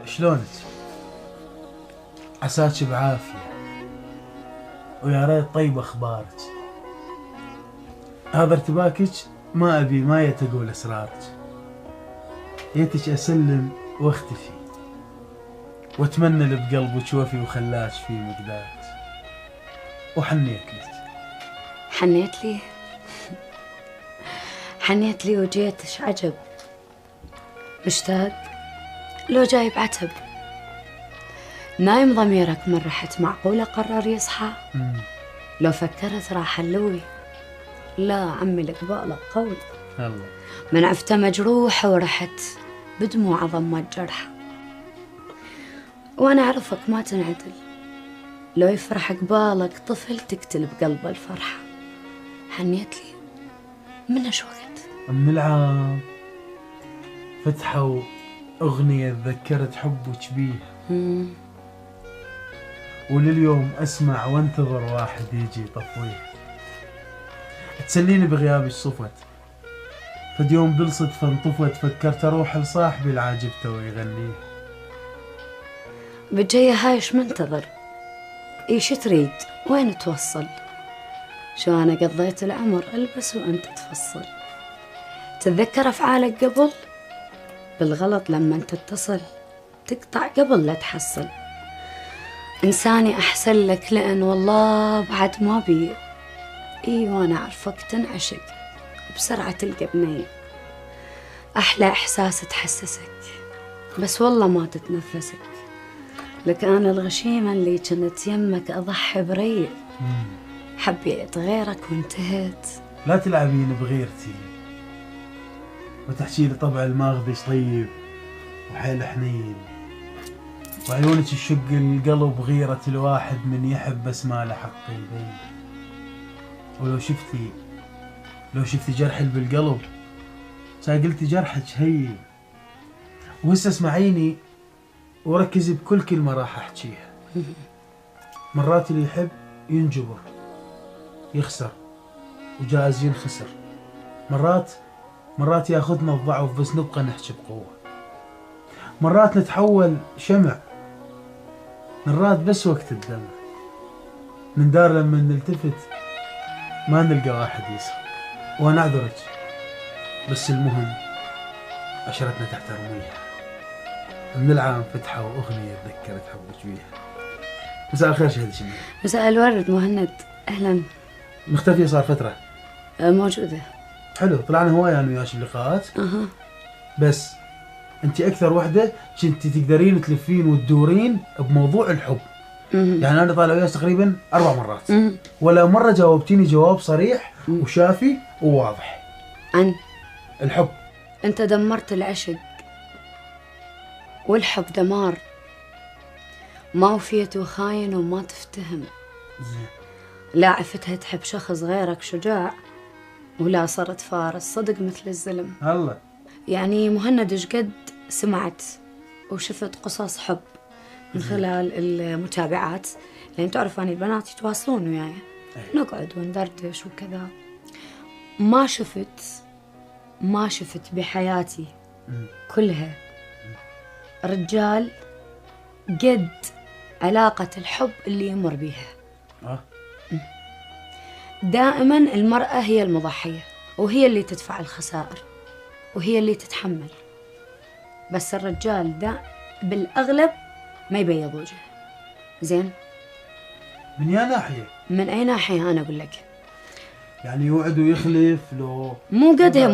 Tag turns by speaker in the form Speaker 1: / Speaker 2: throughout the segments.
Speaker 1: شلونك؟ عساك بعافية ويا ريت طيب أخبارك. هذا ارتباكك ما أبي ما يتقول أسرارك، يتك أسلم واختفي وأتمنى اللي بقلبك وفي وخلاش في مقدارك. وحنيت لك.
Speaker 2: حنيت لي؟ حنيت لي وجيتش عجب، مشتاق لو جايب عتب، نايم ضميرك من رحت معقولة قرر يصحى؟ لو فكرت راح اللوي، لا عمي القبالك قوي.
Speaker 1: الله.
Speaker 2: من عفته مجروحة ورحت بدموع ضمت جرحه، وانا اعرفك ما تنعدل، لو يفرح قبالك طفل تقتل بقلبه الفرحة. حنيت لي من ايش وقت؟
Speaker 1: أم العام فتحوا أغنية تذكرت حبك بيها، ولليوم أسمع وانتظر واحد يجي يطفيها. تسليني بغيابك صفت، فد يوم بالصدفة انطفت، فكرت أروح لصاحبي العاجبته ويغنيها.
Speaker 2: بالجاية هايش منتظر، ايش تريد؟ وين توصل؟ شو انا قضيت العمر البس وانت تفصل، تتذكر افعالك قبل؟ بالغلط لما تتصل تقطع قبل لا تحصل. إنساني أحسن لك لأن والله بعد ما بي، وانا أعرفك تنعشق بسرعة تلقى بنية، أحلى إحساس تحسسك بس والله ما تتنفسك، لك أنا الغشيمة اللي كنت يمك أضحي بريء، حبيت غيرك وانتهيت.
Speaker 1: لا تلعبين بغيرتي وتحكي لي طبع الماغذش طيب وحيل حنين، وعيونك الشق القلب غيرة الواحد من يحب بس ما له حق يبين. ولو شفتي جرحي بالقلب قلتي جرحك هين، وهسه اسمعيني وركزي بكل كلمة راح احكيها. مرات اللي يحب ينجبر يخسر وجايز ينخسر، مرات ياخذنا الضعف بس نبقى نحكي بقوة، مرات نتحول شمع نراد بس وقت الدمع، من دار لما نلتفت ما نلقى واحد يسر. وانا اعذرك بس المهم عشرتنا تحترميها. من العام فتحة واغنية تذكرت حبك بيها. مساء الخير شهد شميل.
Speaker 2: مساء الورد مهند، اهلا.
Speaker 1: مختفية صار فترة.
Speaker 2: موجودة.
Speaker 1: حلو، طلعنا هواية انا وياش اللقاءات. بس انت اكثر وحدة كنتي تقدرين تلفين وتدورين بموضوع الحب. يعني انا طالع وياش تقريبا 4 مرات، ولا مرة جاوبتيني جواب صريح وشافي وواضح
Speaker 2: عن
Speaker 1: الحب.
Speaker 2: انت دمرت العشق والحب دمار، ما وفيت وخاين وما تفتهم. لا عفتها تحب شخص غيرك شجاع، ولا صرت فارس صدق مثل الزلم.
Speaker 1: الله.
Speaker 2: يعني مهند ايش قد سمعت وشفت قصص حب من خلال المتابعات، لأن تعرف أن البنات يتواصلون وياي، نقعد وندردش وكذا. ما شفت بحياتي كلها رجال قد علاقة الحب اللي يمر بيها. دائما المرأة هي المضحية، وهي اللي تدفع الخسائر، وهي اللي تتحمل، بس الرجال ده بالأغلب ما يبيض وجهه. زين؟
Speaker 1: من يا ناحية؟
Speaker 2: من أي ناحية أنا أقول لك؟
Speaker 1: يعني يوعد ويخلف لو
Speaker 2: مو قدها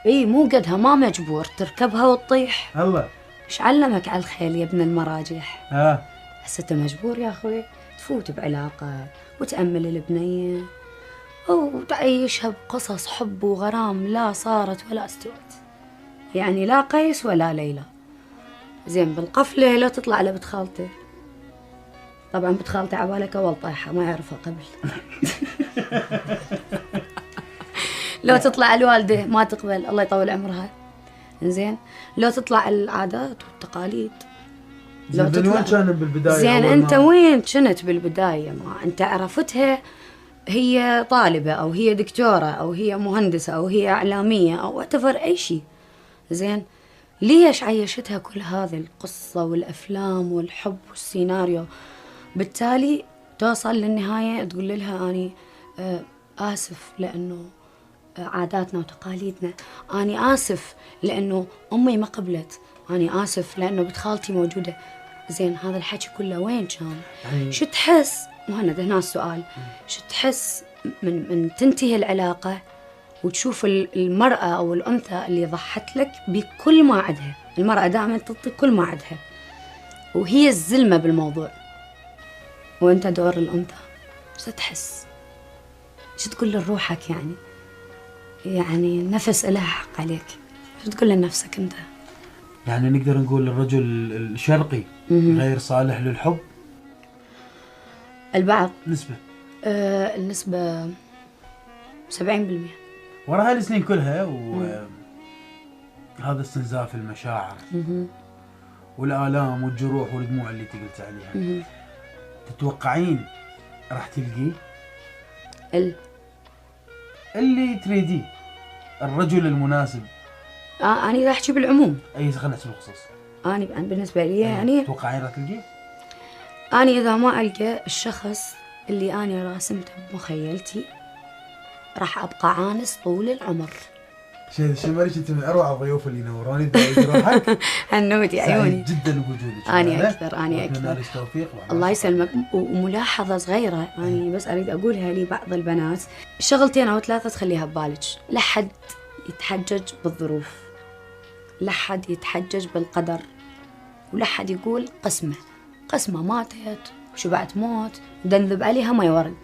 Speaker 2: مو قدها، ما مجبور تركبها وتطيح.
Speaker 1: الله.
Speaker 2: إيش علمك على الخيل يا ابن المراجح؟ هسه أنت مجبور يا أخوي تفوت بعلاقة وتأمل البنية وتعيشها بقصص حب وغرام لا صارت ولا استوت، يعني لا قيس ولا ليلى. زين بالقفلة لو تطلع لبنت خالته، طبعا بنت خالته عبالك أول طيحة ما يعرفها قبل. لو تطلع الوالدة ما تقبل الله يطول عمرها. زين لو تطلع العادات والتقاليد،
Speaker 1: لو تطلع وين كان بالبداية؟
Speaker 2: زين انت وين كنت بالبداية؟ ما انت عرفتها هي طالبة او هي دكتورة او هي مهندسة او هي اعلامية او whatever اي شيء. زين ليش عيشتها كل هذه القصة والأفلام والحب والسيناريو؟ بالتالي توصل للنهاية تقول لها أني آسف لأنه عاداتنا وتقاليدنا، أني آسف لأنه أمي ما قبلت، أني آسف لأنه بنت خالتي موجودة. زين هذا الحكي كله وين كان؟
Speaker 1: يعني
Speaker 2: شو تحس مهند هنا السؤال، شو تحس من تنتهي العلاقة وتشوف المرأة أو الأنثى اللي ضحت لك بكل ما عندها؟ المرأة دائما تعطي كل ما عندها وهي الزلمة بالموضوع، وأنت دور الأنثى، شو تحس؟ شو تقول لروحك؟ يعني نفس إلها حق عليك، شو تقول لنفسك أنت؟
Speaker 1: يعني نقدر نقول الرجل الشرقي غير صالح للحب؟
Speaker 2: البعض.
Speaker 1: نسبة؟
Speaker 2: النسبة 70%.
Speaker 1: ورا هالسنين كلها وهذا استنزاف المشاعر والآلام والجروح والدموع اللي انت قلت عليها، تتوقعين راح تلقيه اللي تريديه، الرجل المناسب؟
Speaker 2: أنا إذا أحكي بالعموم،
Speaker 1: أي خلنا نحسب الخصوص.
Speaker 2: أنا بالنسبة لي يعني
Speaker 1: تتوقعين راح تلقيه؟
Speaker 2: أنا إذا ما ألقى الشخص اللي أنا راسمته بمخيلتي راح أبقى عانس طول العمر.
Speaker 1: شمريش انت من اروع الضيوف اللي نوروني بروحك.
Speaker 2: هنودي عيوني.
Speaker 1: سعيد جدا بوجودك.
Speaker 2: اني اكثر.
Speaker 1: التوفيق.
Speaker 2: الله يسلمك. وملاحظه صغيره اني بس اريد اقولها لبعض البنات، شغلتين او ثلاثه تخليها ببالك، لا حد يتحجج بالظروف، لا حد يتحجج بالقدر، ولا حد يقول قسمه ماتت وشبعت موت ودنذب عليها ما يورد.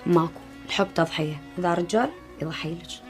Speaker 2: ماكو. الحب تضحيه، اذا رجال يضحي لك.